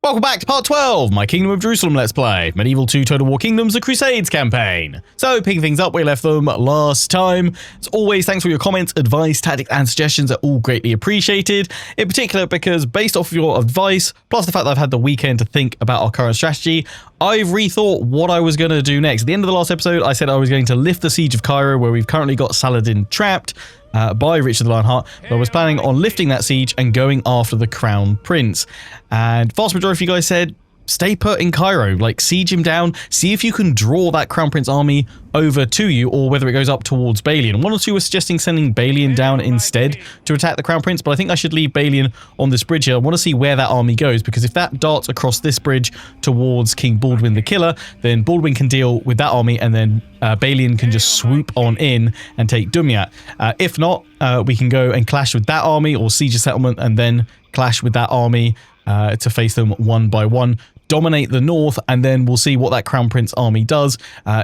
Welcome back to part 12, my Kingdom of Jerusalem Let's Play, Medieval 2 Total War Kingdoms, the Crusades campaign. So, picking things up where we left them last time. As always, thanks for your comments, advice, tactics, and suggestions are all greatly appreciated. In particular, because based off of your advice, plus the fact that I've had the weekend to think about our current strategy, I've rethought what I was going to do next. At the end of the last episode, I said I was going to lift the siege of Cairo, where we've currently got Saladin trapped by Richard the Lionheart, but I was planning on lifting that siege and going after the Crown Prince. And vast majority of you guys said, stay put in Cairo, like siege him down, see if you can draw that Crown Prince army over to you, or whether it goes up towards Balian. One or two were suggesting sending Balian down instead to attack the Crown Prince, but I think I should leave Balian on this bridge here. I want to see where that army goes, because if that darts across this bridge towards King Baldwin the Killer, then Baldwin can deal with that army, and then Balian can just swoop on in and take Dumyat. If not, we can go and clash with that army, or siege a settlement, and then clash with that army to face them one by one. Dominate the north, and then we'll see what that Crown Prince army does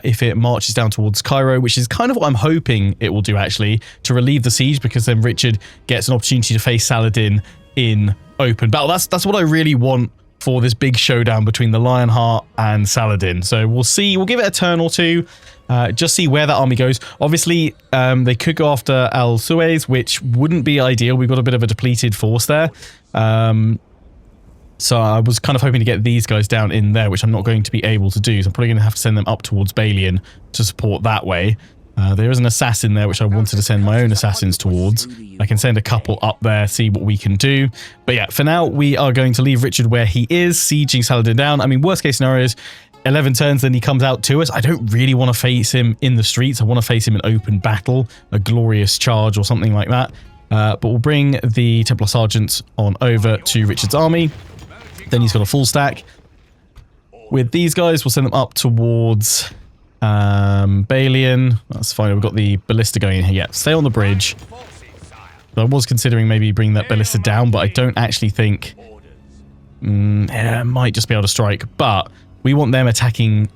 if it marches down towards Cairo, which is kind of what I'm hoping it will do, actually, to relieve the siege, because then Richard gets an opportunity to face Saladin in open battle. That's what I really want for this big showdown between the Lionheart and Saladin. So we'll see. We'll give it a turn or two, just see where that army goes. Obviously, they could go after Al Suez, which wouldn't be ideal. We've got a bit of a depleted force there. So I was kind of hoping to get these guys down in there, which I'm not going to be able to do. So I'm probably going to have to send them up towards Balian to support that way. There is an assassin there, which I wanted to send my own assassins towards. I can send a couple up there, see what we can do. But yeah, for now, we are going to leave Richard where he is, sieging Saladin down. I mean, worst case scenario is 11 turns, then he comes out to us. I don't really want to face him in the streets. I want to face him in open battle, a glorious charge or something like that. But we'll bring the Templar Sergeants on over to Richard's army. Then he's got a full stack. With these guys, we'll send them up towards Balian. That's fine. We've got the ballista going in here. Yeah, stay on the bridge. I was considering maybe bringing that ballista down, but I don't actually think... I might just be able to strike. But we want them attacking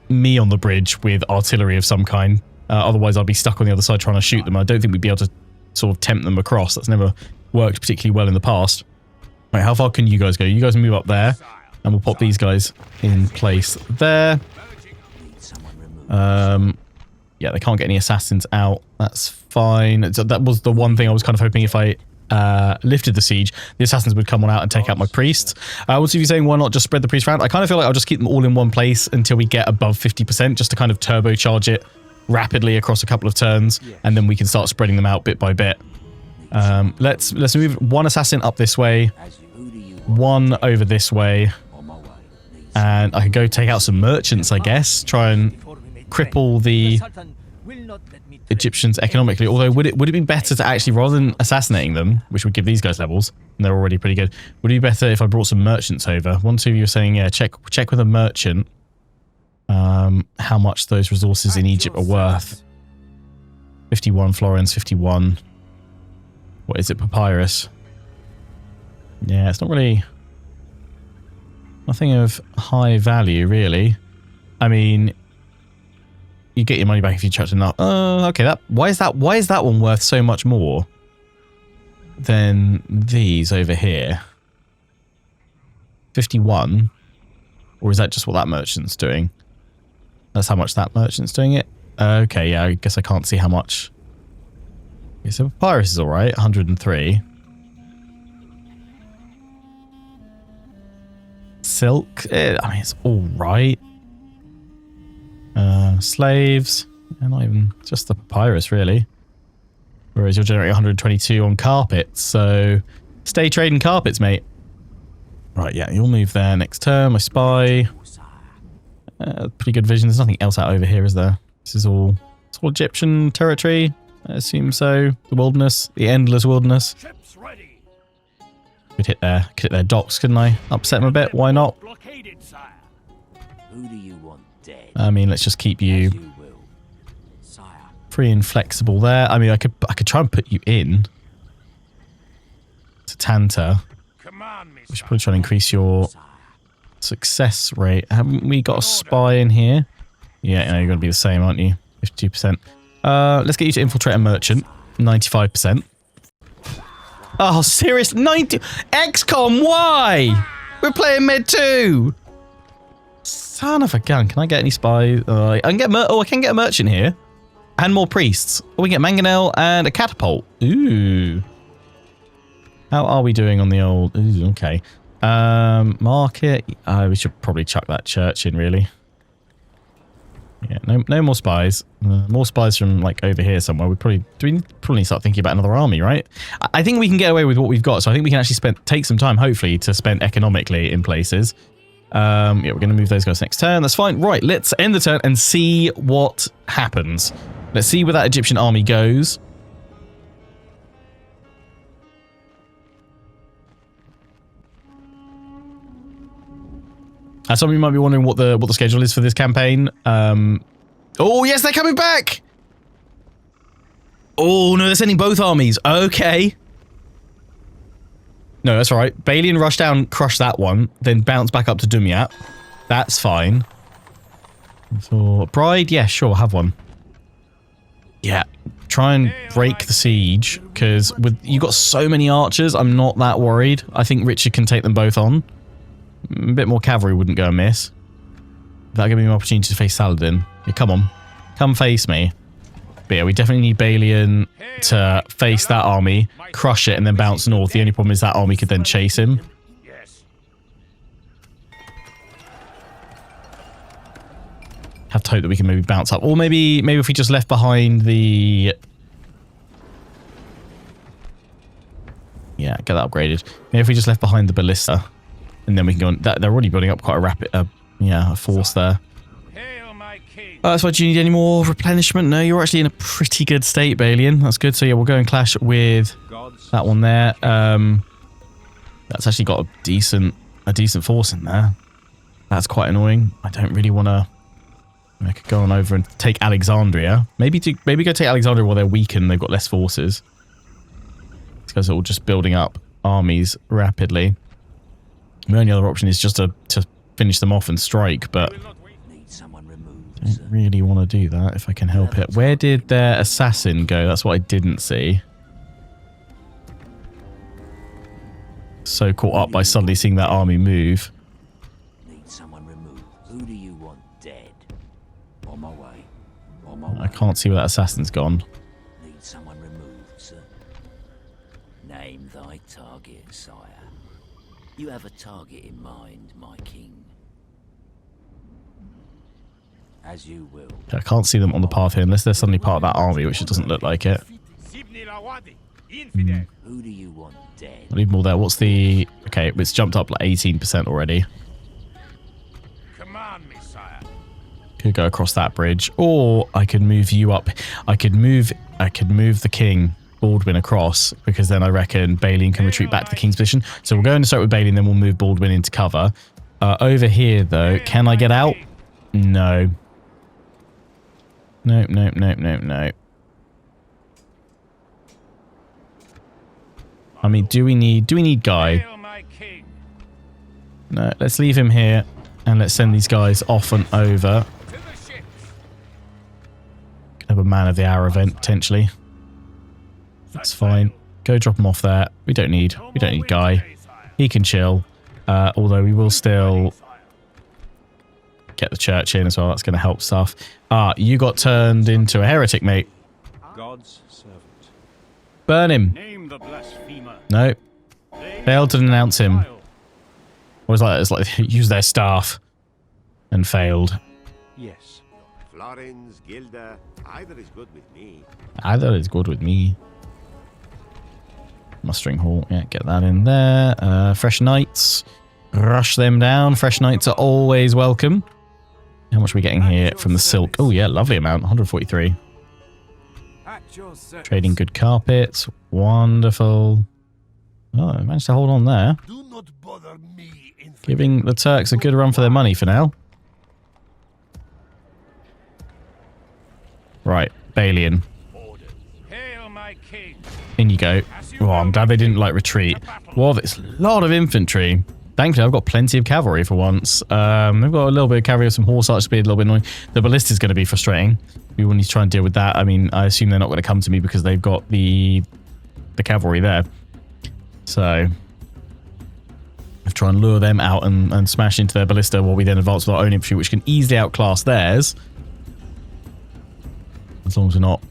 me on the bridge with artillery of some kind. Otherwise, I'll be stuck on the other side trying to shoot them. I don't think we'd be able to sort of tempt them across. That's never worked particularly well in the past. Right, how far can you guys go? You guys move up there, and we'll pop these guys in place there. Yeah, they can't get any assassins out. That's fine. That was the one thing I was kind of hoping if I lifted the siege, the assassins would come on out and take out my priests. What's if you're saying why not just spread the priests around? I kind of feel like I'll just keep them all in one place until we get above 50%, just to kind of turbocharge it rapidly across a couple of turns, and then we can start spreading them out bit by bit. Let's move one assassin up this way, one over this way, and I can go take out some merchants, I guess, try and cripple the Egyptians economically. Although would it be better to actually, rather than assassinating them, which would give these guys levels, and they're already pretty good, would it be better if I brought some merchants over? One, two of you were saying, yeah, check with a merchant how much those resources in Egypt are worth. 51 florins, 51. What is it, papyrus? Yeah, it's not really... nothing of high value, really. I mean, you get your money back if you chucked enough. Oh, okay. Why is that one worth so much more than these over here? 51? Or is that just what that merchant's doing? That's how much that merchant's doing it? Okay, yeah, I guess I can't see how much... Okay, so papyrus is alright, 103. Silk, I mean, it's alright. Slaves, not even just the papyrus, really. Whereas you're generating 122 on carpets, so stay trading carpets, mate. Right, yeah, you'll move there next turn. I spy. Pretty good vision. There's nothing else out over here, is there? This is all, it's all Egyptian territory. I assume so. The wilderness, the endless wilderness. Could hit their docks, couldn't I? Upset them a bit. Why not? I mean, let's just keep you free and flexible there. I mean, I could try and put you in to Tanta. We should probably try and increase your success rate. Haven't we got a spy in here? Yeah, no, you're going to be the same, aren't you? 52%. Let's get you to infiltrate a merchant. 95%. Oh, serious? 90... XCOM, why? We're playing mid too. Son of a gun. Can I get any spies? I can get I can get a merchant here. And more priests. Oh, we get mangonel and a catapult. Ooh. How are we doing on the old... Ooh, okay. Market. We should probably chuck that church in, really. Yeah, no more spies. More spies from, like, over here somewhere. We probably need to start thinking about another army, right? I think we can get away with what we've got, so I think we can actually take some time, hopefully, to spend economically in places. Yeah, we're going to move those guys next turn. That's fine. Right, let's end the turn and see what happens. Let's see where that Egyptian army goes. Some of you might be wondering what the schedule is for this campaign. Oh yes, they're coming back. Oh no, they're sending both armies. Okay. No, that's all right. Balian rush down, crush that one, then bounce back up to Dumyat. That's fine. So Bride, yeah, sure, have one. Yeah, try and break the siege because with you got so many archers, I'm not that worried. I think Richard can take them both on. A bit more cavalry wouldn't go amiss. That'll give me an opportunity to face Saladin. Yeah, come on. Come face me. But yeah, we definitely need Balian to face that army, crush it, and then bounce north. The only problem is that army could then chase him. Have to hope that we can maybe bounce up. Or maybe if we just left behind the... Yeah, get that upgraded. Maybe if we just left behind the ballista. And then we can go on. They're already building up quite a rapid, a force there. So do you need any more replenishment? No, you're actually in a pretty good state, Balian. That's good. So yeah, we'll go and clash with that one there. That's actually got a decent force in there. That's quite annoying. I don't really want to. I could go on over and take Alexandria. Maybe go take Alexandria while they're weakened. They've got less forces. These guys are all just building up armies rapidly. The only other option is just to finish them off and strike, but I don't really want to do that if I can help it. Where did their assassin go? That's what I didn't see. So caught up by suddenly seeing that army move. Need someone removed. Who do you want dead? On my way. I can't see where that assassin's gone. Need someone removed, sir. Name thy target, sire. You have a target in mind, my king. As you will. I can't see them on the path here unless they're suddenly part of that army, which it doesn't look like it. Who do you want dead? I need more there. What's the... Okay, it's jumped up like 18% already. Command me, sire. Could go across that bridge. Or I could move you up. I could move the king, Baldwin, across, because then I reckon Balian can retreat back to the king's position. So we're going to start with Balian, then we'll move Baldwin into cover. Over here, though, can I get out? No. Nope. I mean, do we need Guy? No, let's leave him here and let's send these guys off and over. Could have a man of the hour event potentially. That's fine. Go drop him off there. We don't need Guy. He can chill. Although we will still get the church in as well. That's going to help stuff. You got turned into a heretic, mate. God's servant. Burn him. Name the blasphemer. No. Failed to denounce him. What was that? It's like use their staff and failed. Yes. Florins, Gilda, either is good with me. Either is good with me. Mustering hall. Yeah, get that in there. Fresh knights. Rush them down. Fresh knights are always welcome. How much are we getting here from the silk? Oh yeah, lovely amount. 143. Trading good carpets. Wonderful. Oh, I managed to hold on there. Do not bother me. Giving the Turks a good run for their money for now. Right, Balian. Hail my king. In you go. Oh, I'm glad they didn't like retreat. Well, there's a lot of infantry. Thankfully, I've got plenty of cavalry for once. We've got a little bit of cavalry, some horse archers, be a little bit annoying. The ballista is going to be frustrating. We will need to try and deal with that. I mean, I assume they're not going to come to me because they've got the cavalry there. So, Try and lure them out and smash into their ballista while we then advance with our own infantry, which can easily outclass theirs. As long as we're not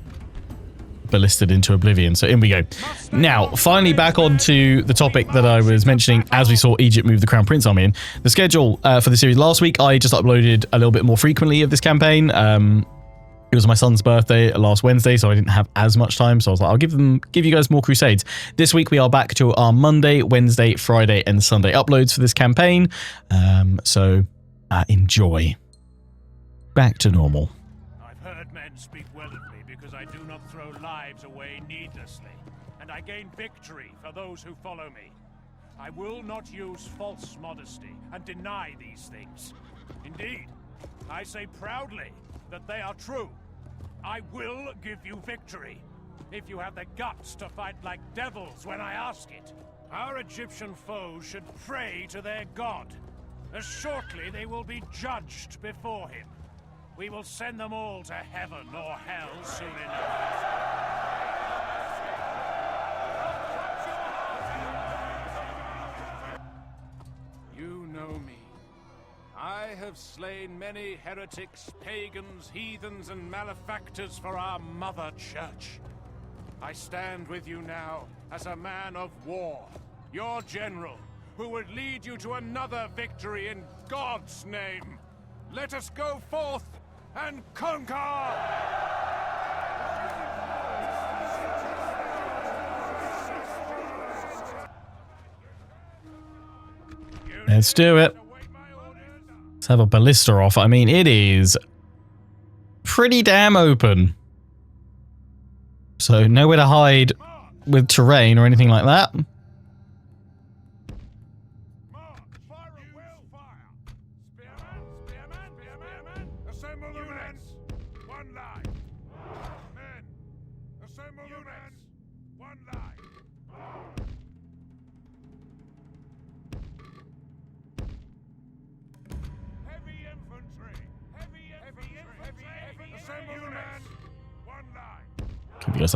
ballisted into oblivion. So in we go. Now, finally back onto the topic that I was mentioning as we saw Egypt move the Crown Prince army in. The schedule for the series last week, I just uploaded a little bit more frequently of this campaign. It was my son's birthday last Wednesday, so I didn't have as much time. So I was like, I'll give you guys more Crusades. This week we are back to our Monday, Wednesday, Friday, and Sunday uploads for this campaign. So enjoy. Back to normal. I've heard men speak well of me because I do not throw lives away needlessly, and I gain victory for those who follow me. I will not use false modesty and deny these things. Indeed, I say proudly that they are true. I will give you victory, if you have the guts to fight like devils when I ask it. Our Egyptian foes should pray to their god, as shortly they will be judged before him. We will send them all to heaven or hell soon enough. You know me. I have slain many heretics, pagans, heathens, and malefactors for our mother church. I stand with you now as a man of war, your general, who would lead you to another victory in God's name. Let us go forth and conquer! Let's do it. Let's have a ballista off. I mean, it is pretty damn open. So nowhere to hide with terrain or anything like that.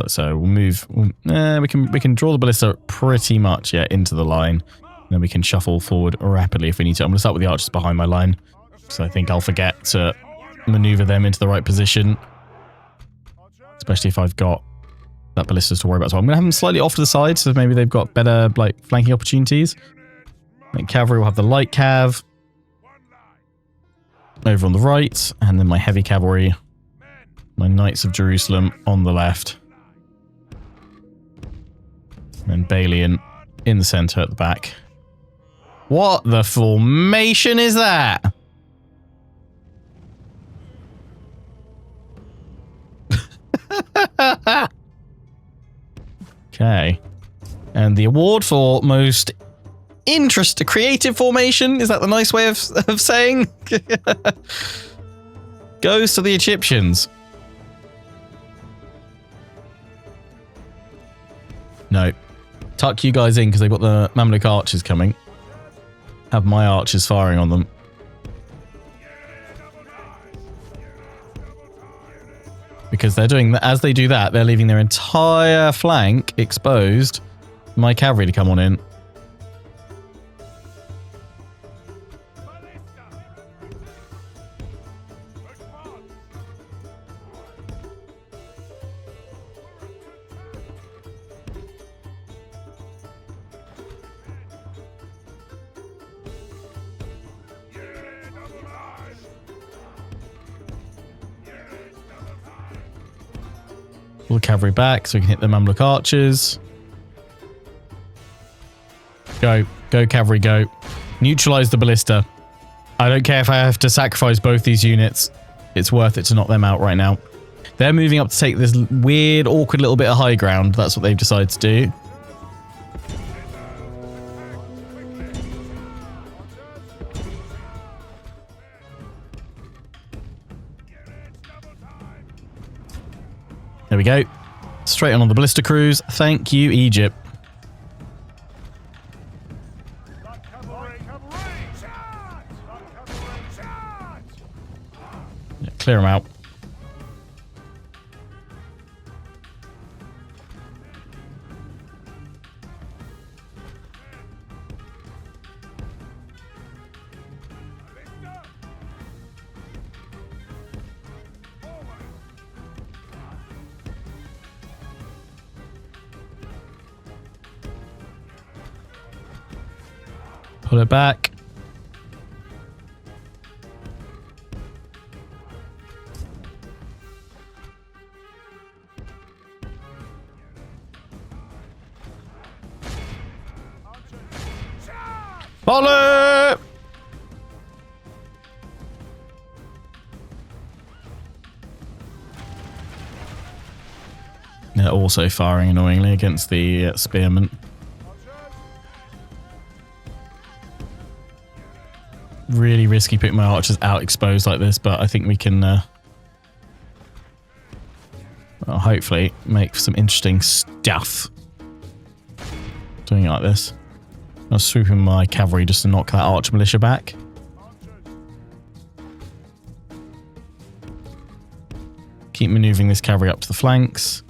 So we'll move. We can draw the ballista pretty much into the line. Then we can shuffle forward rapidly if we need to. I'm going to start with the archers behind my line, so I think I'll forget to maneuver them into the right position, especially if I've got that ballistas to worry about. So I'm going to have them slightly off to the side, so maybe they've got better flanking opportunities. I think cavalry will have the light cav over on the right, and then my heavy cavalry, my Knights of Jerusalem on the left. And Balian in the center at the back. What the formation is that? Okay. And the award for most creative formation, is that the nice way of saying? Goes to the Egyptians. No. Tuck you guys in because they've got the Mamluk archers coming. Have my archers firing on them. Because they're doing that. As they do that, they're leaving their entire flank exposed. My cavalry to come on in. Pull the cavalry back so we can hit the Mamluk archers. Go. Go, cavalry, go. Neutralize the ballista. I don't care if I have to sacrifice both these units. It's worth it to knock them out right now. They're moving up to take this weird, awkward little bit of high ground. That's what they've decided to do. There we go. Straight on the ballista crews. Thank you, Egypt. Yeah, clear them out. Pull it back. Volley! They're also firing annoyingly against the spearmen. Really risky putting my archers out exposed like this, but I think we can well, hopefully make some interesting stuff doing it like this. I'm swooping my cavalry just to knock that archer militia back. Keep maneuvering this cavalry up to the flanks.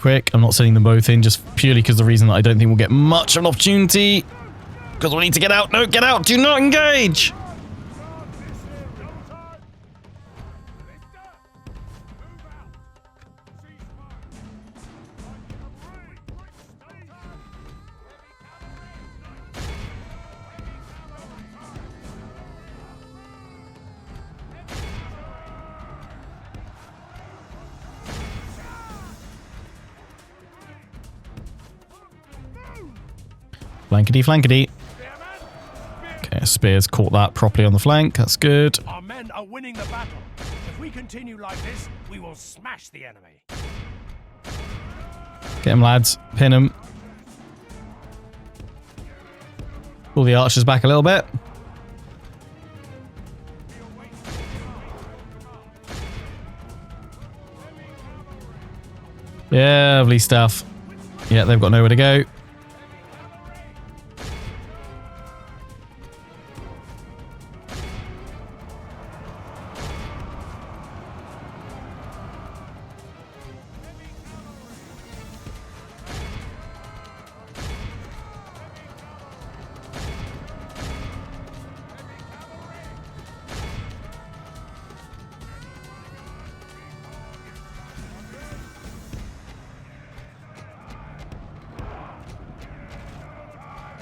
Quick. I'm not sending them both in just purely because the reason that I don't think we'll get much of an opportunity. Because we need to get out. No, get out. Do not engage. Flankety. Okay, spears caught that properly on the flank. That's good. Our men are winning the battle. If we continue like this, we will smash the enemy. Get him, lads. Pin him. Pull the archers back a little bit. Yeah, lovely stuff. Yeah, they've got nowhere to go.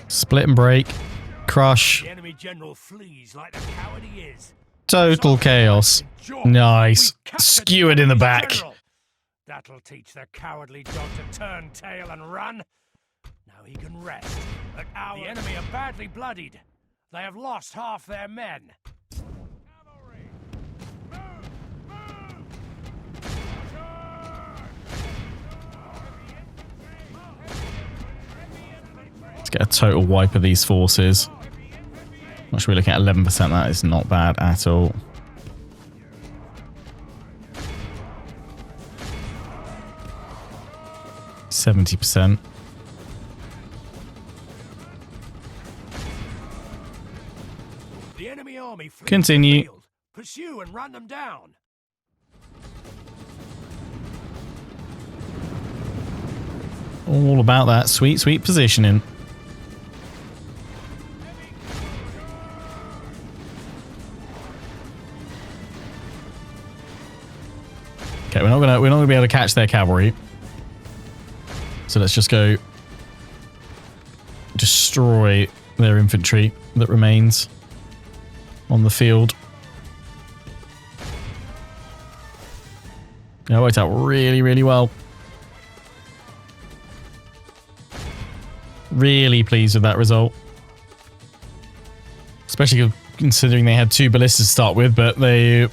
Split and break. Crush. The enemy general flees like the coward he is. Total chaos. Nice. Skewered in the back. That'll teach the cowardly dog to turn tail and run. Now he can rest. But the enemy are badly bloodied. They have lost half their men. Get a total wipe of these forces. What should we look at? 11%. That is not bad at all. %. The enemy army continue. Pursue and run them down. All about that sweet positioning. Okay, we're not gonna be able to catch their cavalry. So let's just go destroy their infantry that remains on the field. That worked out really well. Really pleased with that result. Especially considering they had 2 ballistas to start with, but they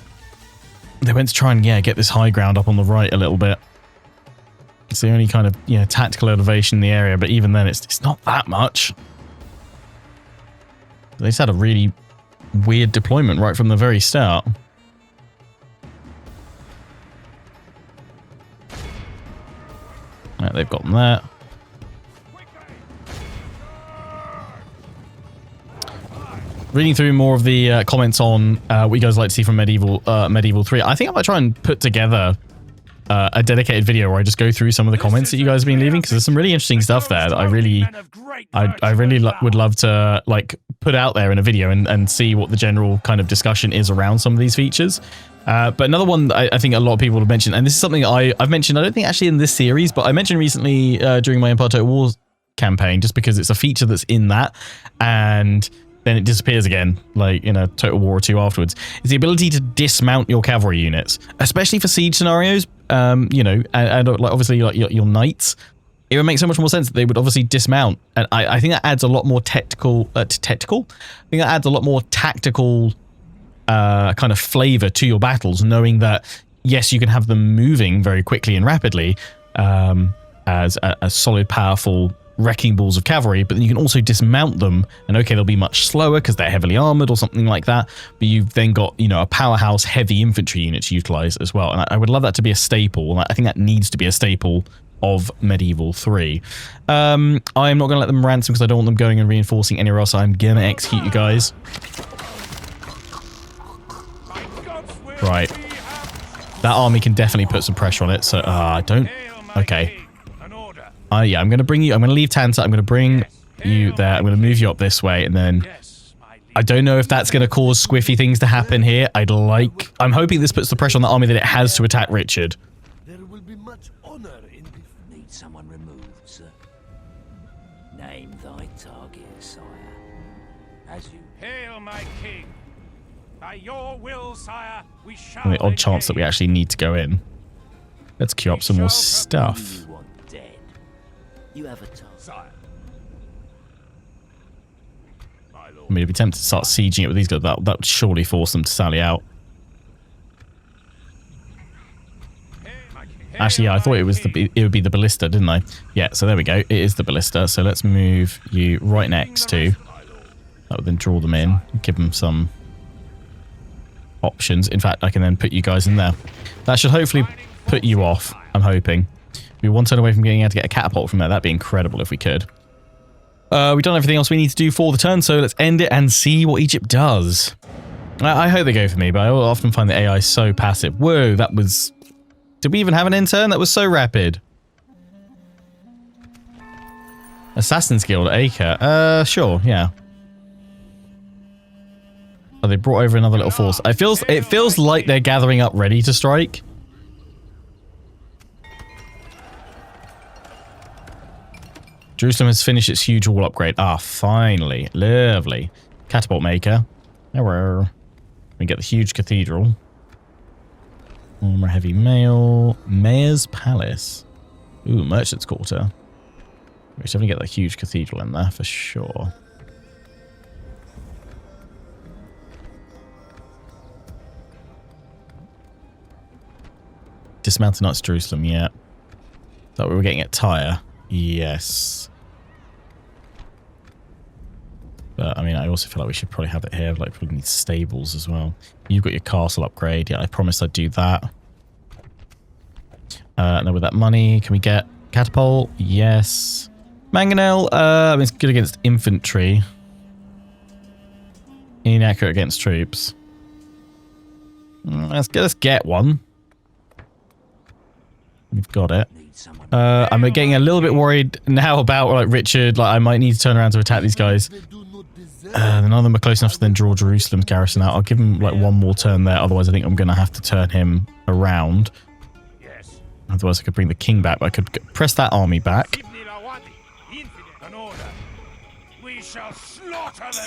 went to try and get this high ground up on the right a little bit. It's the only kind of tactical elevation in the area, but even then it's not that much. They just had a really weird deployment right from the very start. Right, they've got them there. Reading through more of the comments on what you guys like to see from Medieval 3, I think I might try and put together a dedicated video where I just go through some of the comments that you guys have been leaving, because there's some really interesting stuff there that I really would love to like put out there in a video and see what the general kind of discussion is around some of these features. But another one that I think a lot of people have mentioned, and this is something I've mentioned, I don't think actually in this series, but I mentioned recently during my Empire Total War campaign, just because it's a feature that's in that, and then it disappears again, like in a Total War or 2 afterwards, is the ability to dismount your cavalry units, especially for siege scenarios, you know, and like obviously like your knights. It would make so much more sense that they would obviously dismount, and I think that adds a lot more tactical. I think that adds a lot more tactical kind of flavor to your battles, knowing that yes, you can have them moving very quickly and rapidly as a solid, powerful wrecking balls of cavalry, but then you can also dismount them, and okay, they'll be much slower because they're heavily armored or something like that, but you've then got, you know, a powerhouse heavy infantry unit to utilize as well, and I would love that to be a staple, and I think that needs to be a staple of Medieval 3. I'm not going to let them ransom because I don't want them going and reinforcing anywhere else. I'm going to execute you guys. Right. That army can definitely put some pressure on it, so I don't... Okay. Yeah, I'm going to bring you... I'm going to leave Tanta. I'm going to bring you there. I'm going to move you up this way, and then... I don't know if that's going to cause squiffy things to happen here. I'm hoping this puts the pressure on the army that it has to attack Richard. There will be much honor in this. Need someone removed, sir. Name thy target, sire. As you... Hail, my king! By your will, sire, we shall... On the odd chance that we actually need to go in. Let's queue up some more stuff. You have a target. I mean, if we attempt to start sieging it with these guys, that would surely force them to sally out. Actually, yeah, I thought it would be the ballista, didn't I? Yeah, so there we go. It is the ballista. So let's move you right next to. That would then draw them in, give them some options. In fact, I can then put you guys in there. That should hopefully put you off, I'm hoping. We're 1 turn away from getting able to get a catapult from there. That'd be incredible if we could. We've done everything else we need to do for the turn, so let's end it and see what Egypt does. I hope they go for me, but I often find the AI so passive. Whoa, that was... Did we even have an end turn? That was so rapid. Assassin's Guild at Acre. Sure, yeah. Oh, they brought over another little force. It feels like they're gathering up ready to strike. Jerusalem has finished its huge wall upgrade. Ah, finally. Lovely. Catapult maker. Hello. We get the huge cathedral. Armor heavy mail. Mayor's Palace. Ooh, Merchant's Quarter. We should definitely get that huge cathedral in there for sure. Dismounted Knights Jerusalem, yeah. Thought we were getting at Tyre. Yes. But, I mean, I also feel like we should probably have it here. Like, probably need stables as well. You've got your castle upgrade. Yeah, I promised I'd do that. Now with that money, can we get catapult? Yes. Mangonel, I mean, it's good against infantry. Inaccurate against troops. Let's get one. We've got it. I'm getting a little bit worried now about like Richard. Like I might need to turn around to attack these guys. None of them are close enough to then draw Jerusalem's garrison out. I'll give him like one more turn there. Otherwise, I think I'm going to have to turn him around. Otherwise, I could bring the king back. But I could press that army back.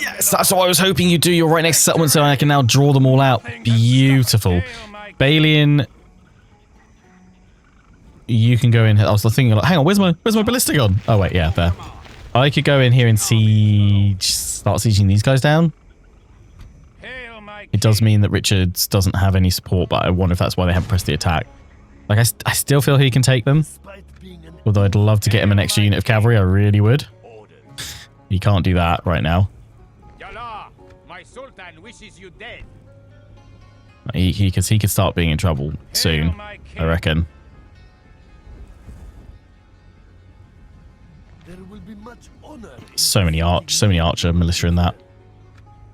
Yes, that's what I was hoping you'd do. You're right next to settlement, so I can now draw them all out. Beautiful. Balian. You can go in here. I was thinking, like, hang on, where's my ballista gone? Oh wait, yeah, there. I could go in here and start sieging these guys down. It does mean that Richards doesn't have any support, but I wonder if that's why they haven't pressed the attack. Like, I still feel he can take them. Although I'd love to get him an extra unit of cavalry, I really would. He can't do that right now. He could start being in trouble soon, I reckon. So many archer militia in that.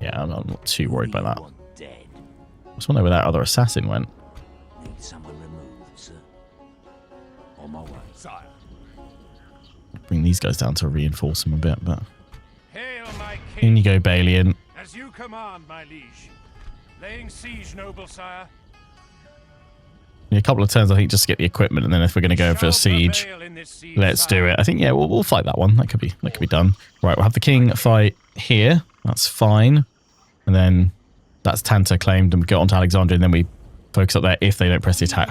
Yeah, I'm not too worried by that. I just wonder where that other assassin went. On my way. Sire. Bring these guys down to reinforce them a bit, but... Hail, my In king. you go, Balian. As you command, my liege. Laying siege, noble sire. Yeah, a couple of turns, I think, just to get the equipment, and then if we're going to go for a siege, let's do it. I think, yeah, we'll fight that one. That could be done. Right, we'll have the king fight here. That's fine. And then that's Tanta claimed, and we go on to Alexandria, and then we focus up there if they don't press the attack.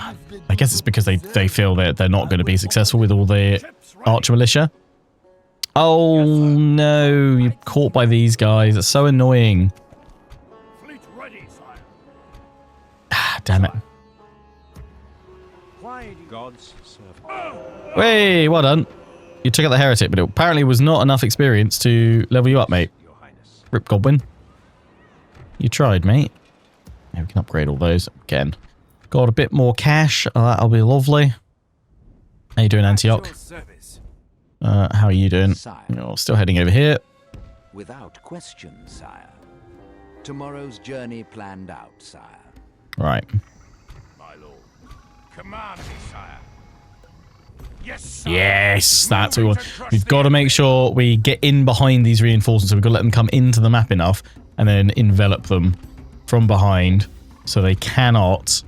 I guess it's because they feel that they're not going to be successful with all the archer militia. Oh, no. You're caught by these guys. It's so annoying. Fleet ready, sire. Ah, damn it. Gods serve. Hey, well done. You took out the heretic, but it apparently was not enough experience to level you up, mate. Your Highness. Rip Goblin. You tried, mate. Yeah, we can upgrade all those again. Got a bit more cash. That'll be lovely. How you doing, Antioch? How are you doing? Sire. You're still heading over here. Without question, sire. Tomorrow's journey planned out, sire. Right. My lord. Command me, sire. Yes, sire. Yes, that's what we want. Moving to We've got to make sure we get in behind these reinforcements. So we've got to let them come into the map enough and then envelop them from behind so they cannot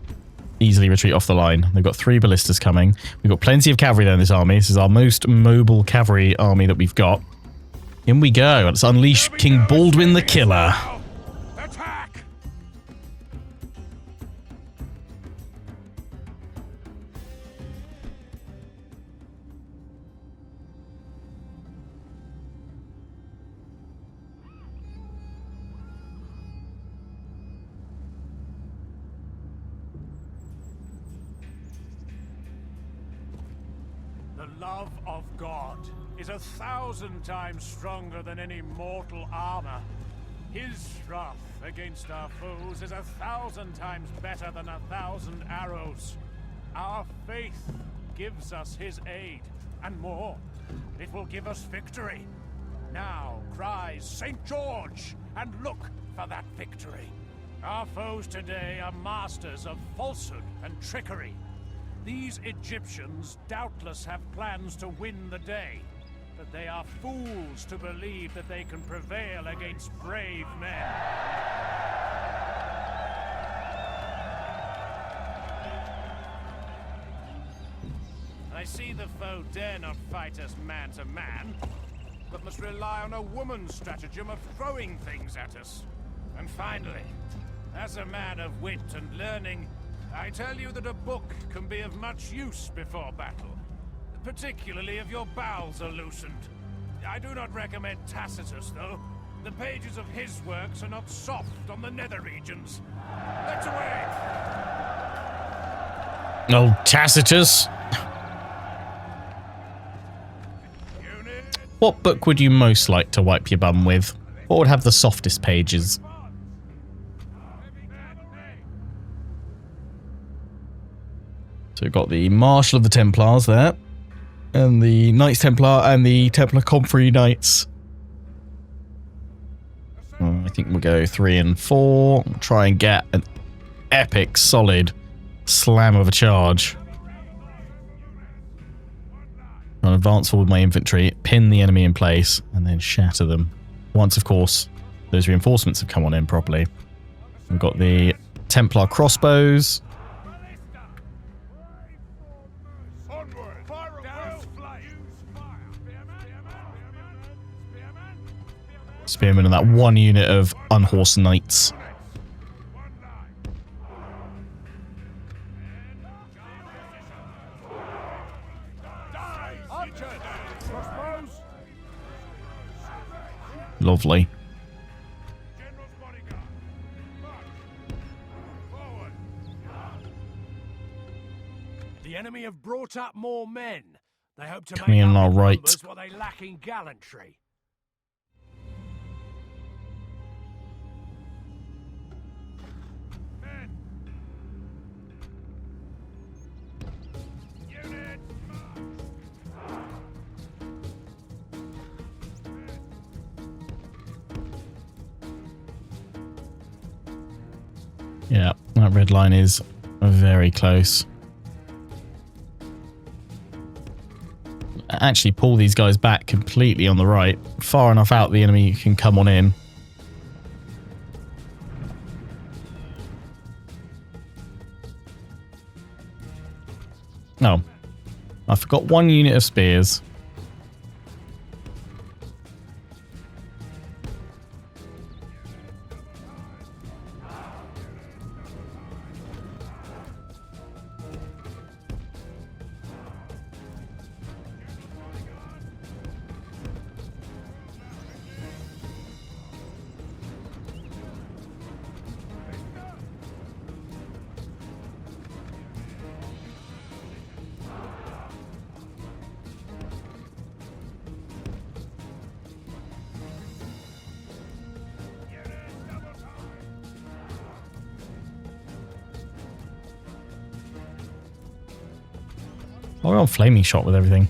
easily retreat off the line. They've got 3 ballistas coming. We've got plenty of cavalry there in this army. This is our most mobile cavalry army that we've got. In we go. Let's unleash King Baldwin the Killer. Attack! The love of God is 1,000 times stronger than any mortal armor. His wrath against our foes is 1,000 times better than 1,000 arrows. Our faith gives us his aid, and more, it will give us victory. Now cries St. George, and look for that victory. Our foes today are masters of falsehood and trickery. These Egyptians doubtless have plans to win the day, but they are fools to believe that they can prevail against brave men. I see the foe dare not fight us man to man, but must rely on a woman's stratagem of throwing things at us. And finally, as a man of wit and learning, I tell you that a book can be of much use before battle, particularly if your bowels are loosened. I do not recommend Tacitus, though. The pages of his works are not soft on the nether regions. Let's away! Oh, Tacitus. Unit! What book would you most like to wipe your bum with? What would have the softest pages? So we've got the Marshal of the Templars there, and the Knights Templar and the Templar Comfrey Knights. I think we'll go 3 and 4. Try and get an epic, solid slam of a charge. I'll advance forward my infantry, pin the enemy in place, and then shatter them. Once, of course, those reinforcements have come on in properly. We've got the Templar crossbows. Spearmen and that 1 unit of unhorsed knights. Lovely. The enemy have brought up more men. They hope to Coming make in up our in right. numbers what they lack in gallantry. Yeah, that red line is very close. actually pull these guys back completely on the right. Far enough out the enemy can come on in. Oh. I forgot one unit of spears. Oh, we're on flaming shot with everything.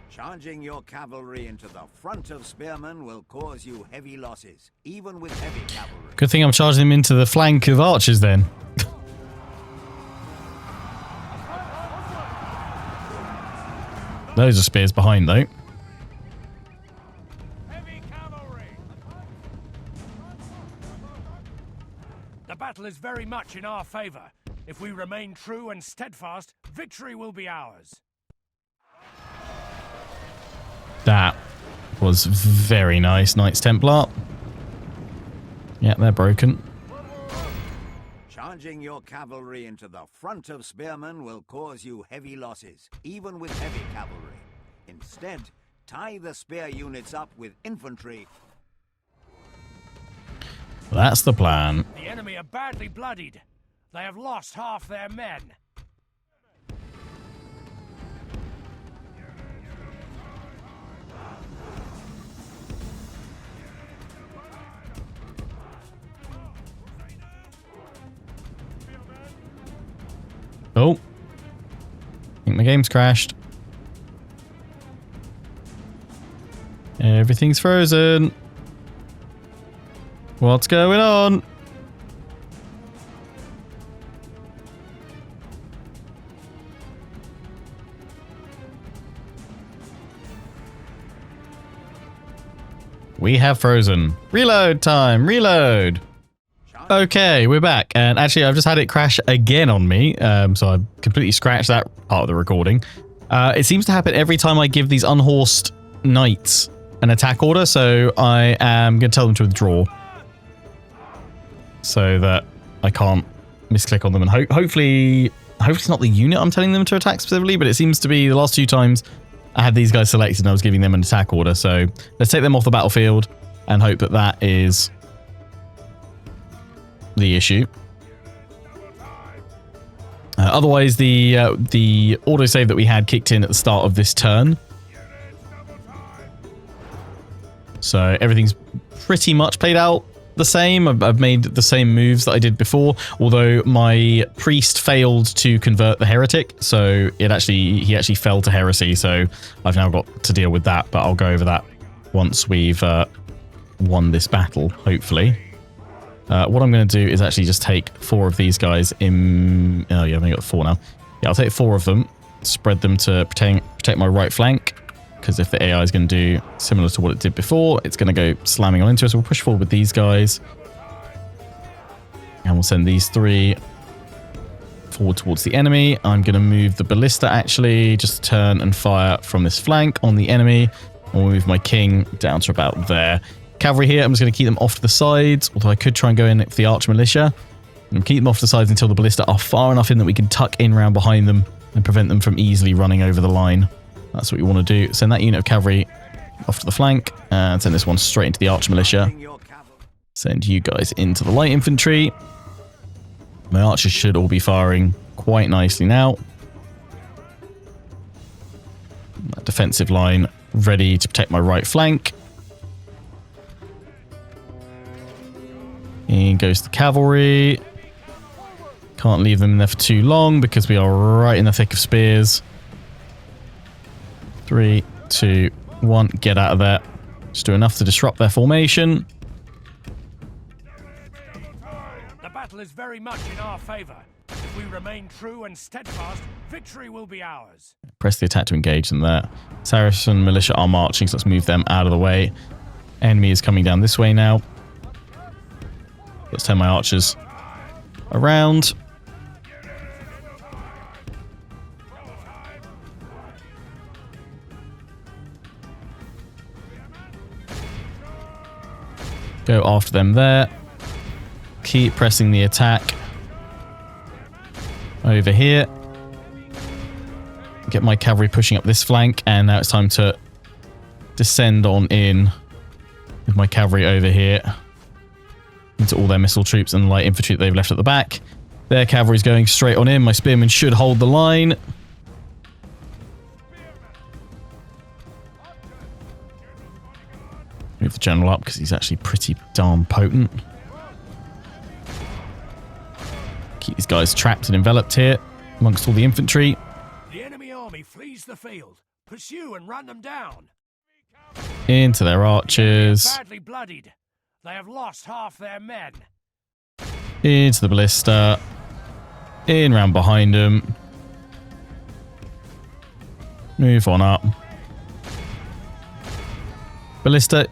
Charging your cavalry into the front of spearmen will cause you heavy losses, even with heavy cavalry. Good thing I'm charging them into the flank of archers then. Those are spears behind though. Heavy cavalry! The battle is very much in our favor. If we remain true and steadfast, victory will be ours. That was very nice. Knights Templar. Yeah, they're broken. Charging your cavalry into the front of spearmen will cause you heavy losses, even with heavy cavalry. Instead, tie the spear units up with infantry. That's the plan. The enemy are badly bloodied. They have lost half their men. Oh. I think my game's crashed. Everything's frozen. What's going on? We have frozen. Reload time. Reload. Okay, we're back. And actually, I've just had it crash again on me. So I've completely scratched that part of the recording. It seems to happen every time I give these unhorsed knights an attack order. So I am going to tell them to withdraw. So that I can't misclick on them. And hopefully it's not the unit I'm telling them to attack specifically. But it seems to be the last 2 times I had these guys selected and I was giving them an attack order. So let's take them off the battlefield and hope that that is the issue. Otherwise, the autosave that we had kicked in at the start of this turn. So everything's pretty much played out the same. I've made the same moves that I did before, although my priest failed to convert the heretic, so he actually fell to heresy, so I've now got to deal with that, but I'll go over that once we've won this battle, hopefully. What I'm going to do is actually just take 4 of these guys in... Oh, yeah, I've only got 4 now. Yeah, I'll take 4 of them, spread them to protect my right flank, because if the AI is going to do similar to what it did before, it's going to go slamming on into us. We'll push forward with these guys. And we'll send these 3 forward towards the enemy. I'm going to move the ballista, actually, just turn and fire from this flank on the enemy. I'll move my king down to about there. Cavalry here, I'm just going to keep them off to the sides, although I could try and go in for the archer militia. And keep them off to the sides until the ballista are far enough in that we can tuck in round behind them and prevent them from easily running over the line. That's what we want to do. Send that unit of cavalry off to the flank and send this one straight into the archer militia. Send you guys into the light infantry. My archers should all be firing quite nicely now. That defensive line ready to protect my right flank. In goes the cavalry. Can't leave them in there for too long because we are right in the thick of spears. 3, 2, 1. Get out of there. Just do enough to disrupt their formation. The battle is very much in our favor. If we remain true and steadfast, victory will be ours. Press the attack to engage them there. Saracen militia are marching, so let's move them out of the way. Enemy is coming down this way now. Let's turn my archers around. Go after them there. Keep pressing the attack. Over here. Get my cavalry pushing up this flank, and now it's time to descend on in with my cavalry over here into all their missile troops and light infantry that they've left at the back. Their cavalry's going straight on in. My spearmen should hold the line. Move the general up because he's actually pretty darn potent. Keep these guys trapped and enveloped here amongst all the infantry. The enemy army flees the field. Pursue and run them down. Into their archers. Badly bloodied. They have lost half their men. Into the ballista. In round behind them. Move on up. Ballista.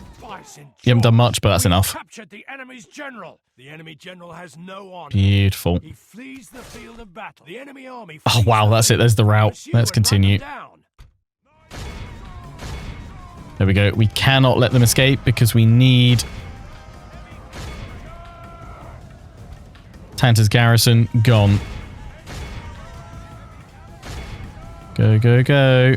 You haven't done much, but that's enough. Captured the enemy's general. The enemy general has no honor. Beautiful. He flees the field of battle. The enemy army. Oh wow, that's it. There's the route. Let's continue. There we go. We cannot let them escape because we need Tanta's garrison gone. Go, go, go.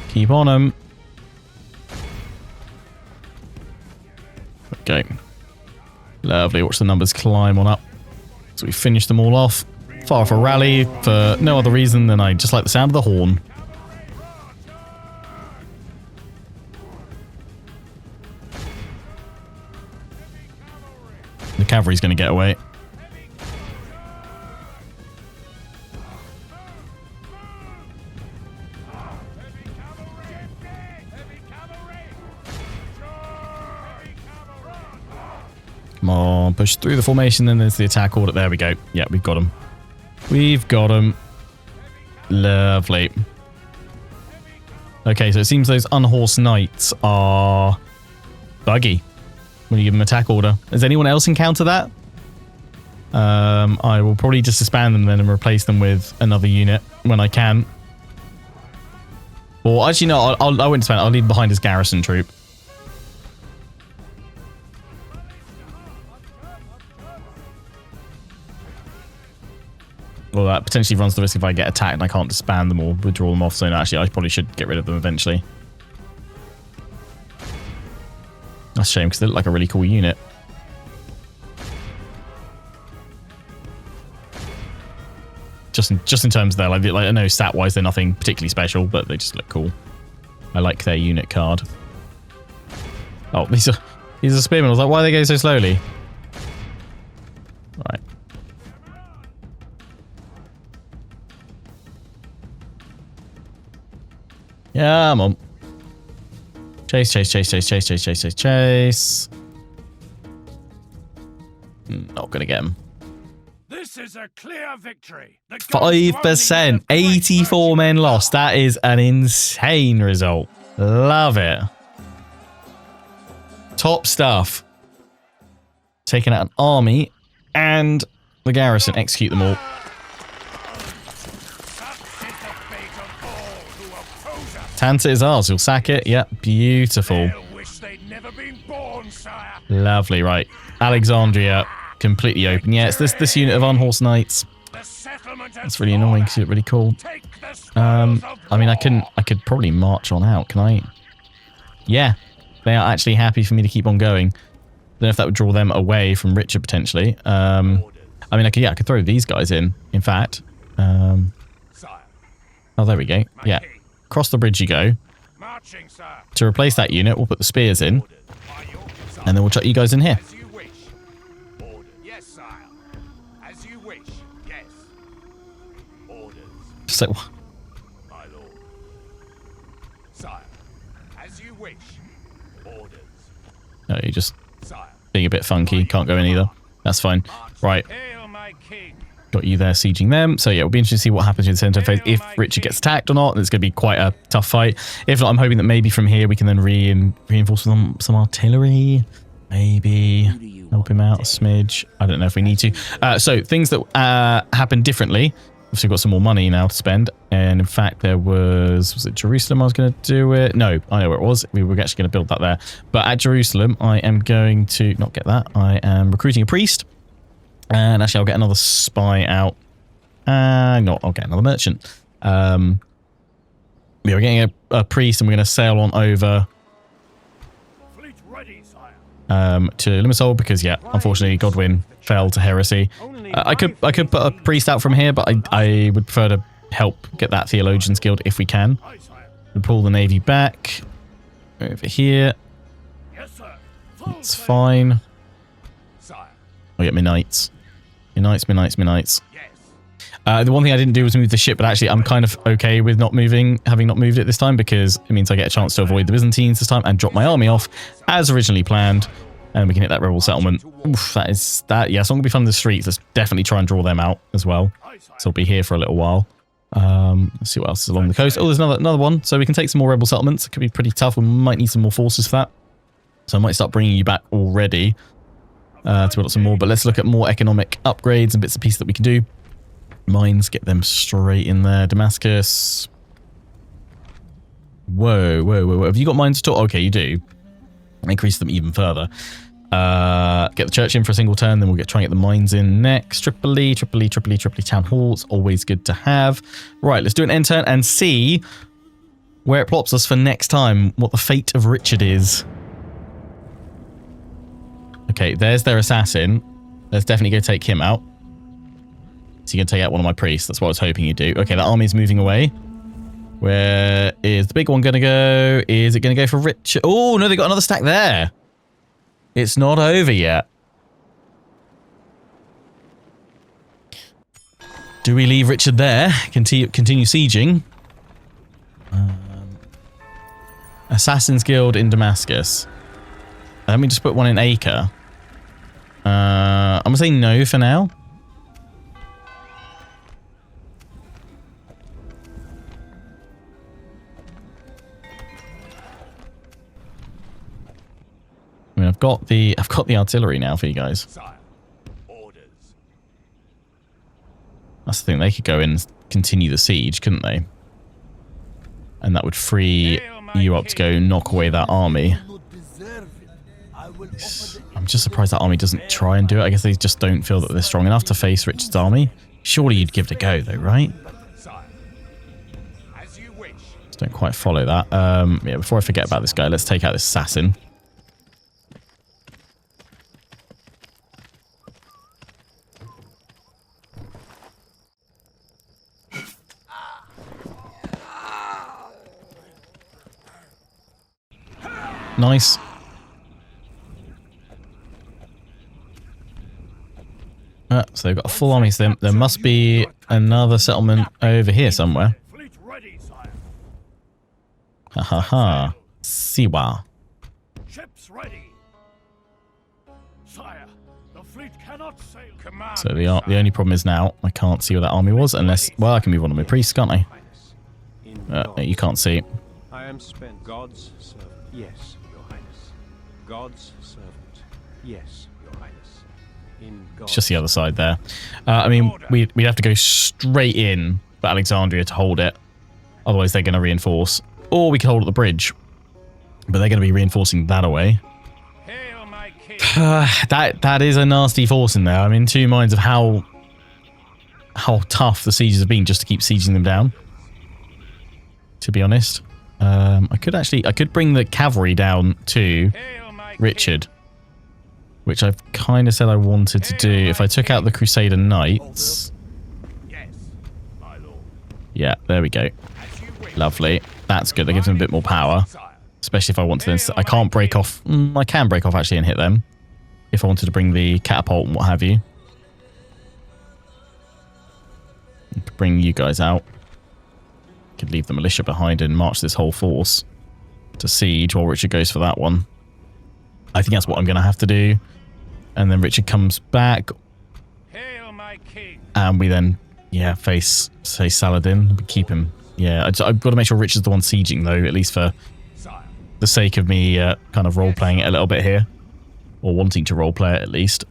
Keep on them. Okay. Lovely. Watch the numbers climb on up. So we finished them all off. Far off a rally for no other reason than I just like the sound of the horn. The cavalry's going to get away. Come on, push through the formation, then there's the attack order. There we go. Yeah, we've got them. We've got them. Lovely. Okay, so it seems those unhorsed knights are buggy when you give them attack order. Has anyone else encountered that? I will probably just disband them then and replace them with another unit when I can. Or actually, no, I wouldn't disband. I'll leave behind his garrison troop. Well, that potentially runs the risk if I get attacked and I can't disband them or withdraw them off. So no, actually, I probably should get rid of them eventually. That's a shame because they look like a really cool unit. Just in terms of their, like I know stat-wise they're nothing particularly special, but they just look cool. I like their unit card. Oh, these are spearmen. I was like, why are they going so slowly? Right. Yeah, I'm on. Chase, chase, chase, chase, chase, chase, chase, chase, chase. Not gonna get him. This is a clear victory. 5%, 84 men lost. That is an insane result. Love it. Top stuff. Taking out an army and the garrison. Execute them all. Tanta is ours. You'll sack it. Yep. Beautiful. Lovely. Right. Alexandria. Completely open. Yeah, it's this unit of unhorsed knights. That's really annoying because you look really cool. I mean, I could probably march on out. Can I? Yeah. They are actually happy for me to keep on going. Don't know if that would draw them away from Richard potentially. I mean, I could throw these guys in fact. Oh, there we go. Yeah. Across the bridge you go. To replace that unit, we'll put the spears in. And then we'll chuck you guys in here. So, My lord. Sire, as you wish. Orders. no, you're just Sire. being a bit funky. Can't go in either. That's fine. Right. Hail my king. Got you there sieging them. So yeah, it'll be interesting to see what happens in the center phase. If Richard gets attacked or not, it's going to be quite a tough fight. If not, I'm hoping that maybe from here we can then reinforce some artillery. Maybe help him out a smidge. I don't know if we need to. So things that happen differently. Obviously, we've got some more money now to spend. And in fact, there was it Jerusalem I was going to do it? No, I know where it was. We were actually going to build that there. But at Jerusalem, I am going to not get that. I am recruiting a priest. And actually, I'll get another spy out. No, I'll get another merchant. Yeah, we're getting a priest and we're going to sail on over Fleet ready, sire. to Limassol because, yeah, unfortunately, Godwin fell to heresy. I could put a priest out from here, but I would prefer to help get that Theologians Guild if we can. Aye, sire. We'll pull the navy back over here. Yes, sir. It's fine. Sire. I'll get my knights. My knights. Yes. The one thing I didn't do was move the ship, but actually I'm kind of okay with having not moved it this time because it means I get a chance to avoid the Byzantines this time and drop my army off as originally planned. And we can hit that rebel settlement. Oof, yeah, it's not going to be fun in the streets. Let's definitely try and draw them out as well. So I'll be here for a little while. Let's see what else is along the coast. Oh, there's another one. So we can take some more rebel settlements. It could be pretty tough. We might need some more forces for that. So I might start bringing you back already to build up some more. But let's look at more economic upgrades and bits and pieces that we can do. Mines, get them straight in there. Damascus. Whoa. Have you got mines at all? Okay, you do. Increase them even further. Get the church in for a single turn, then we'll try and get the mines in next. Tripoli town hall. It's always good to have. Right, let's do an end turn and see where it plops us for next time. What the fate of Richard is. Okay, there's their assassin. Let's definitely go take him out. So you're going to take out one of my priests. That's what I was hoping you'd do. Okay, that army's moving away. Where is the big one going to go? Is it going to go for Richard? Oh, no, they got another stack there. It's not over yet. Do we leave Richard there? Continue sieging. Assassin's Guild in Damascus. Let me just put one in Acre. I'm going to say no for now. I mean, I've got the artillery now for you guys. Sire. Orders. That's the thing. They could go in and continue the siege, couldn't they? And that would free you up to go knock away that army. I'm just surprised that army doesn't try and do it. I guess they just don't feel that they're strong enough to face Richard's army. Surely you'd give it a go, though, right? Sire. As you wish. Just don't quite follow that. Yeah, before I forget about this guy, let's take out this assassin. Nice. So they've got a full army. So there must be another settlement over here somewhere. Fleet ready, sire. Ha ha ha. Siwa. Ships ready. Sire, the fleet cannot sail. Command. So the only problem is now I can't see where that army was unless, well, I can move one of my priests, can't I? You can't see. I am spent. God's servant. Yes, Your Highness. God's servant. Yes, Your Highness. In God. It's just the other side there. I mean, we'd have to go straight in for Alexandria to hold it. Otherwise, they're going to reinforce. Or we could hold at the bridge. But they're going to be reinforcing that away. Hail my king. That is a nasty force in there. I'm in two minds of how tough the sieges have been just to keep sieging them down. To be honest. I could bring the cavalry down to Richard. Which I've kind of said I wanted to do. If I took out the Crusader Knights. Yes, my lord. Yeah, there we go. Lovely. That's good. That gives them a bit more power. Especially if I want to then... I can't break off... I can break off actually and hit them. If I wanted to bring the catapult and what have you. Bring you guys out. Could leave the militia behind and march this whole force to siege while Richard goes for that one. I think that's what I'm going to have to do. And then Richard comes back. Hail, my king. And we then, yeah, face, say, Saladin. Keep him. Yeah, I've got to make sure Richard's the one sieging, though, at least for the sake of me kind of role-playing it a little bit here. Or wanting to role-play it, at least.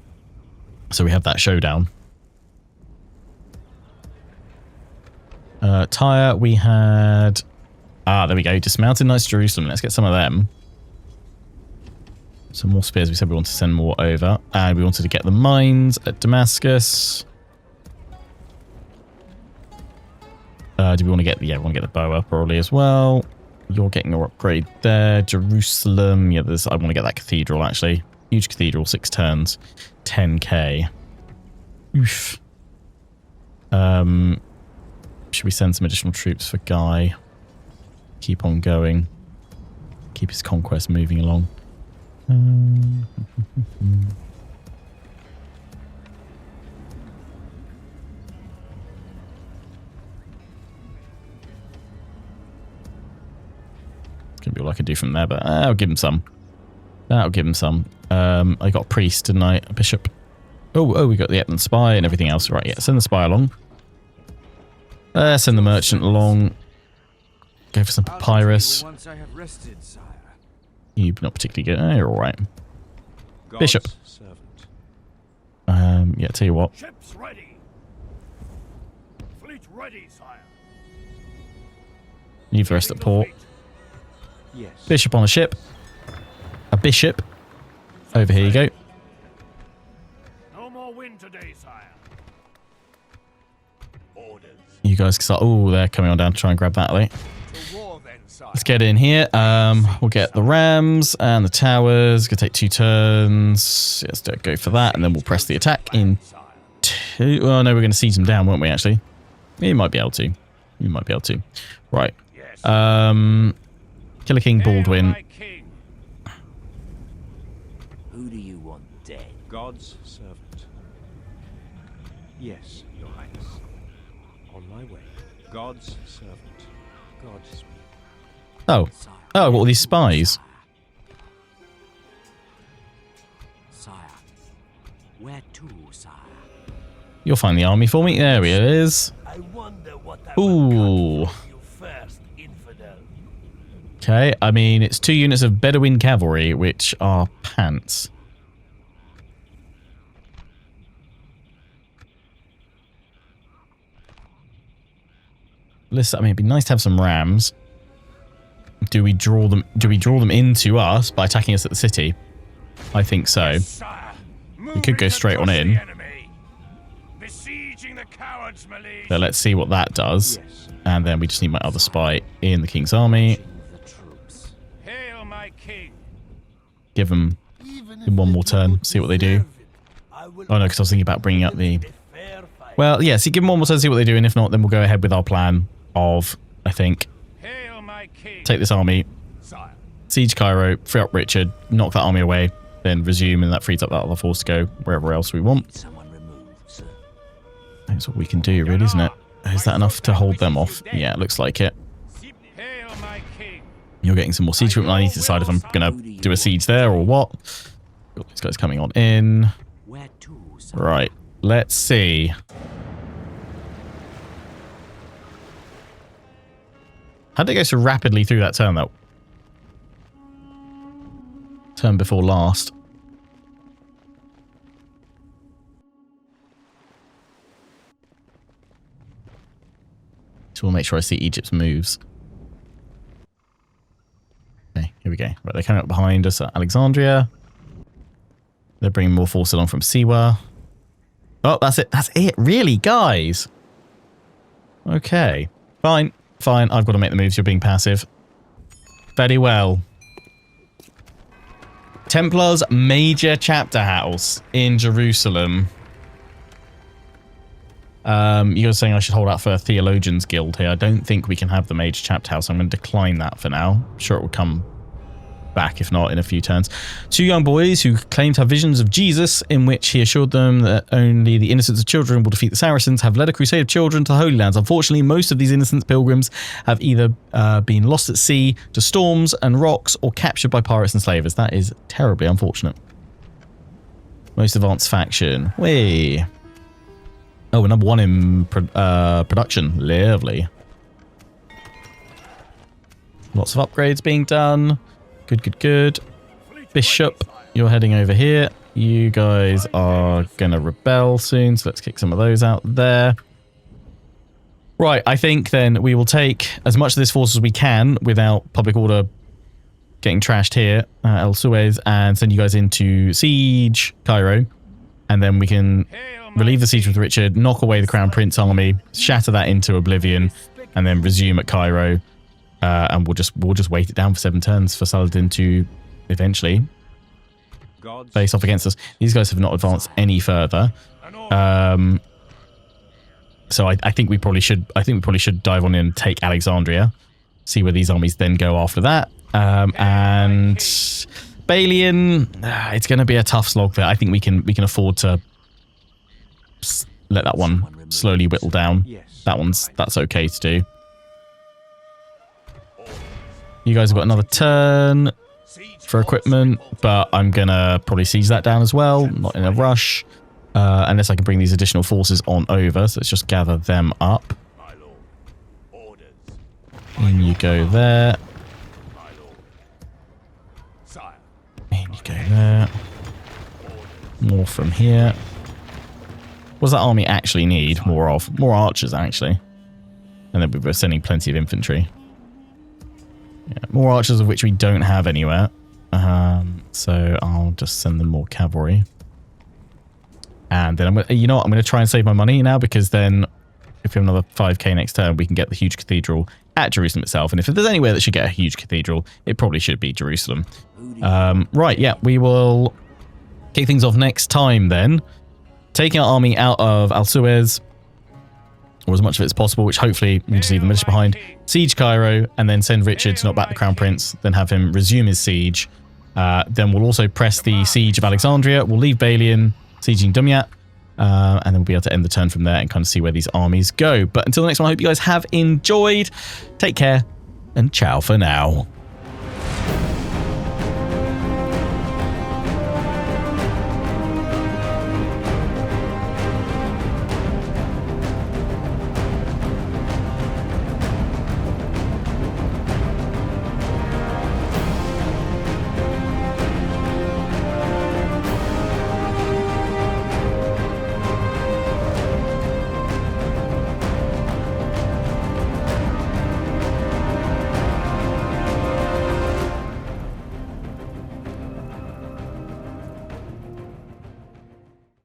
So we have that showdown. Tyre, we had... Ah, there we go. Dismounted Knights Jerusalem. Let's get some of them. Some more spears. We said we wanted to send more over. And we wanted to get the mines at Damascus. Do we want to get... Yeah, we want to get the bow up early as well. You're getting your upgrade there. Jerusalem. Yeah, I want to get that cathedral, actually. Huge cathedral. 6 turns. 10k. Oof. Should we send some additional troops for Guy? Keep on going. Keep his conquest moving along. Gonna be all I can do from there, but I'll give him some. That'll give him some. I got a priest, didn't I? A bishop. Oh, we got the spy and everything else. Right, yeah, send the spy along. Send the merchant along. Go for some papyrus. You're not particularly good. You're alright. Bishop. Yeah, tell you what. Ships ready. Fleet ready, sire. Leave the rest at port. Yes. Bishop on a ship. A bishop. Over here you go. No more wind today, sire. Orders. You guys can start. Oh, they're coming on down to try and grab that, are they? To war then, sire. Let's get in here. We'll get the rams and the towers. Gonna take 2 turns. Let's go for that, and then we'll press the attack in 2. Oh no, we're gonna siege them down, won't we? Actually, you might be able to. You might be able to. Right. Killer King Baldwin. Who do you want dead? God's servant. Yes, your highness. On my way. God's servant. Godspeed. Oh. Oh, what are these spies? Sire. Where to, sire? You'll find the army for me. There he is. I wonder what Ooh. you first, infidel. Okay, I mean, it's 2 units of Bedouin cavalry, which are pants. Listen, I mean, it'd be nice to have some rams. Do we draw them? Do we draw them into us by attacking us at the city? I think so. We could go straight on in. So let's see what that does. Yes. And then we just need my other spy in the king's army. Hail, my king. Give them one more turn. See what they do. Oh no, because I was thinking about bringing up the... Well, yeah, see, give them one more turn, see what they do. And if not, then we'll go ahead with our plan of, I think, Hail, my king. take this army, siege Cairo, free up Richard, knock that army away, then resume, and that frees up that other force to go wherever else we want. Someone removed, sir. That's what we can do, really, isn't it? Is that enough to hold them off? Yeah, it looks like it. Hail, my king. You're getting some more siege equipment. I need to decide if I'm going to do a siege there or what. Got these guys coming on in. Where to, sir? Right, let's see. How'd they go so rapidly through that turn, though? Turn before last. So we'll make sure I see Egypt's moves. Okay, here we go. Right, they're coming up behind us at Alexandria. They're bringing more force along from Siwa. Oh, that's it. That's it. Really, guys? Okay. Fine. Fine. I've got to make the moves. You're being passive. Very well. Templars Major Chapter House in Jerusalem. You guys saying I should hold out for a Theologians Guild here. I don't think we can have the Major Chapter House. I'm going to decline that for now. I'm sure it will come back, if not in a few turns. 2 young boys who claimed to have visions of Jesus, in which he assured them that only the innocence of children will defeat the Saracens, have led a crusade of children to the Holy Lands. Unfortunately, most of these innocent pilgrims have either been lost at sea to storms and rocks or captured by pirates and slavers. That is terribly unfortunate. Most advanced faction. Whey. Oh, we're number 1 in production. Lovely. Lots of upgrades being done. Good, good, good. Bishop, you're heading over here. You guys are going to rebel soon, so let's kick some of those out there. Right, I think then we will take as much of this force as we can without public order getting trashed here, El Suez, and send you guys into siege Cairo. And then we can relieve the siege with Richard, knock away the Crown Prince army, shatter that into oblivion, and then resume at Cairo. And we'll just wait it down for 7 turns for Saladin to eventually face off against us. These guys have not advanced any further. So I think we probably should dive on in and take Alexandria, see where these armies then go after that. And Balian, it's going to be a tough slog there. I think we can afford to let that one slowly whittle down. That's okay to do. You guys have got another turn for equipment, but I'm going to probably siege that down as well. Not in a rush, unless I can bring these additional forces on over. So let's just gather them up. In you go there. In you go there. More from here. What does that army actually need more of? More archers, actually. And then we're sending plenty of infantry. Yeah, more archers, of which we don't have anywhere. So I'll just send them more cavalry. And then I'm going to try and save my money now, because then if we have another 5k next turn, we can get the huge cathedral at Jerusalem itself. And if there's anywhere that should get a huge cathedral, it probably should be Jerusalem. Right, yeah, we will kick things off next time then. Taking our army out of Al Suez, or as much of it as possible, which hopefully we can just leave the militia behind. Siege Cairo, and then send Richard to knock back the Crown Prince, then have him resume his siege. Then we'll also press the siege of Alexandria. We'll leave Balian sieging Dumyat, and then we'll be able to end the turn from there and kind of see where these armies go. But until the next one, I hope you guys have enjoyed. Take care, and ciao for now.